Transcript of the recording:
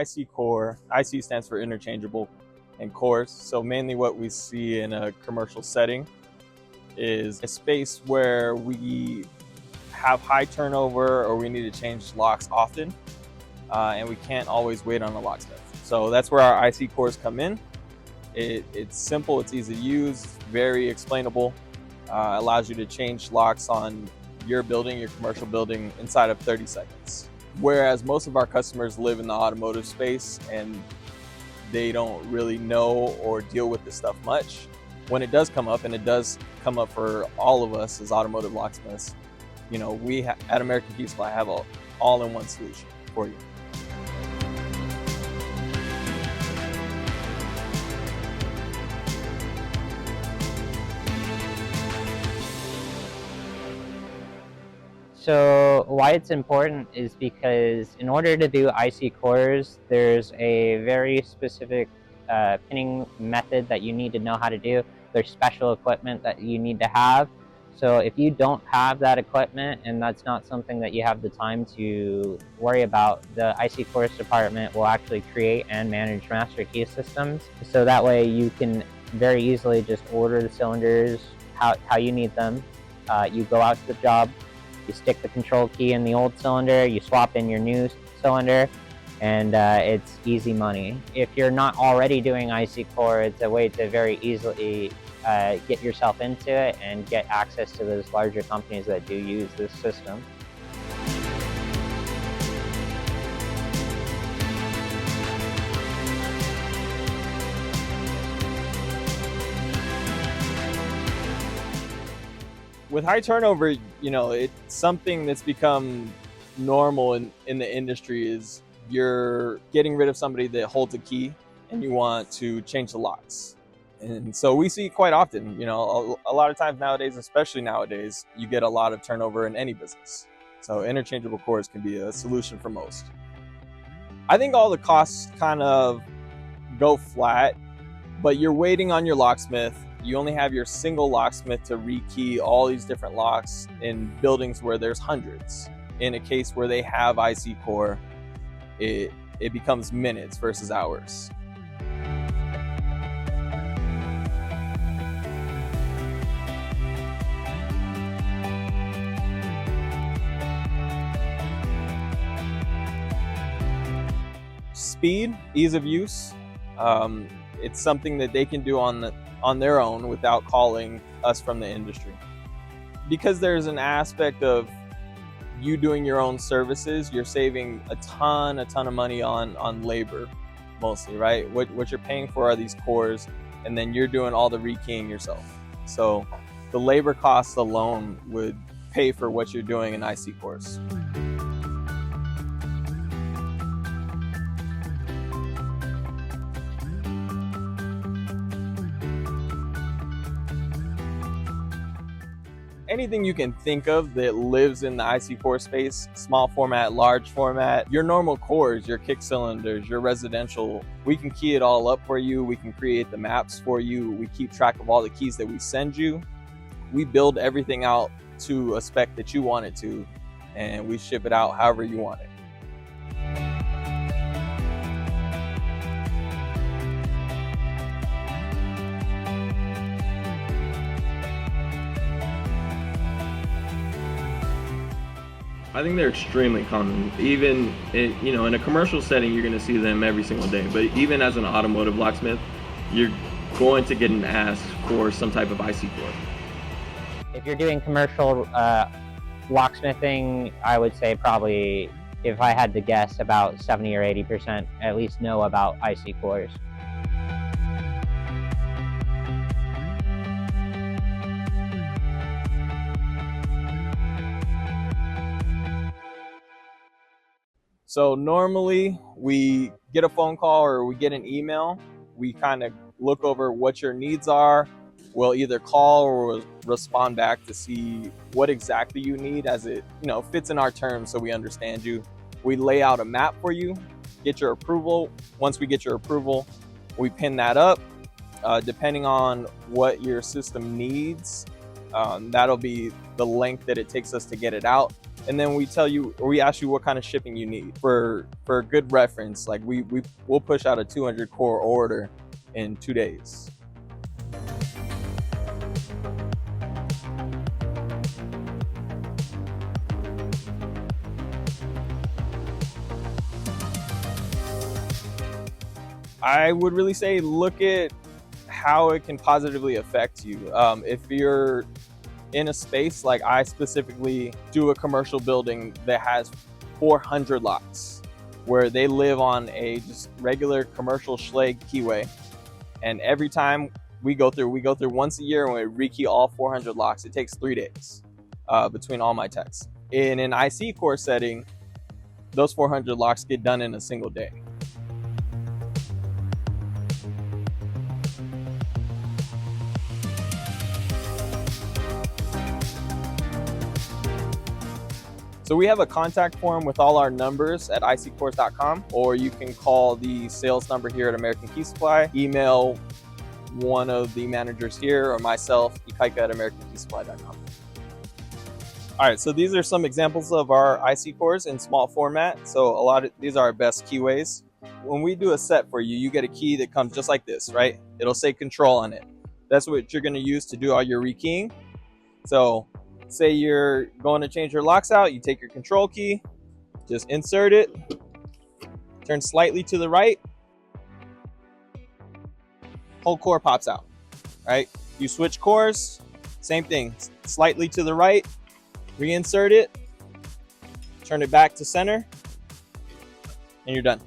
IC core. IC stands for interchangeable, and cores. So mainly what we see in a commercial setting is a space where we have high turnover or we need to change locks often, and we can't always wait on a locksmith. So that's where our IC cores come in. It's simple, it's easy to use, very explainable, allows you to change locks on your building, your commercial building, inside of 30 seconds. Whereas most of our customers live in the automotive space and they don't really know or deal with this stuff much. When it does come up, and it does come up for all of us as automotive locksmiths, you know, we at American Key Supply have an all-in-one solution for you. So why it's important is because in order to do IC cores, there's a very specific pinning method that you need to know how to do. There's special equipment that you need to have. So if you don't have that equipment and that's not something that you have the time to worry about, the IC Cores Department will actually create and manage master key systems. So that way you can very easily just order the cylinders how you need them. You go out to the job, you stick the control key in the old cylinder, you swap in your new cylinder, and it's easy money. If you're not already doing IC core, it's a way to very easily get yourself into it and get access to those larger companies that do use this system. With high turnover, you know, it's something that's become normal in the industry is you're getting rid of somebody that holds a key and you want to change the locks. And so we see quite often, you know, a lot of times nowadays, especially nowadays, you get a lot of turnover in any business. So interchangeable cores can be a solution for most. I think all the costs kind of go flat, but you're waiting on your locksmith. You only have your single locksmith to rekey all these different locks in buildings where there's hundreds. In a case where they have IC core, it becomes minutes versus hours. Speed, ease of use, it's something that they can do on their own without calling us from the industry. Because there's an aspect of you doing your own services, you're saving a ton of money on labor, mostly, right? What you're paying for are these cores, and then you're doing all the rekeying yourself. So the labor costs alone would pay for what you're doing in IC cores. Anything you can think of that lives in the IC core space, small format, large format, your normal cores, your kick cylinders, your residential, we can key it all up for you. We can create the maps for you. We keep track of all the keys that we send you. We build everything out to a spec that you want it to, and we ship it out however you want it. I think they're extremely common. Even in a commercial setting, you're going to see them every single day. But even as an automotive locksmith, you're going to get an ask for some type of IC core. If you're doing commercial locksmithing, I would say probably, if I had to guess, about 70 or 80% at least know about IC cores. So normally we get a phone call or we get an email. We kind of look over what your needs are. We'll either call or we'll respond back to see what exactly you need as it fits in our terms so we understand you. We lay out a map for you, get your approval. Once we get your approval, we pin that up. Depending on what your system needs, that'll be the length that it takes us to get it out. and then we tell you, or we ask you what kind of shipping you need. For a good reference, like we'll push out a 200 core order in 2 days. I would really say look at how it can positively affect you. If you're in a space, like I specifically do a commercial building that has 400 lots, where they live on a just regular commercial Schlage keyway, and every time we go through once a year and we rekey all 400 locks. It takes 3 days between all my techs. In an IC core setting, those 400 locks get done in a single day. So we have a contact form with all our numbers at iccores.com, or you can call the sales number here at American Key Supply, email one of the managers here or myself, ikaika@americankeysupply.com. All right, so these are some examples of our IC cores in small format. So these are our best keyways. When we do a set for you, you get a key that comes just like this, right? It'll say control on it. That's what you're gonna use to do all your rekeying. So say you're going to change your locks out, you take your control key, just insert it, turn slightly to the right, whole core pops out, right? You switch cores, same thing, slightly to the right, reinsert it, turn it back to center, and you're done.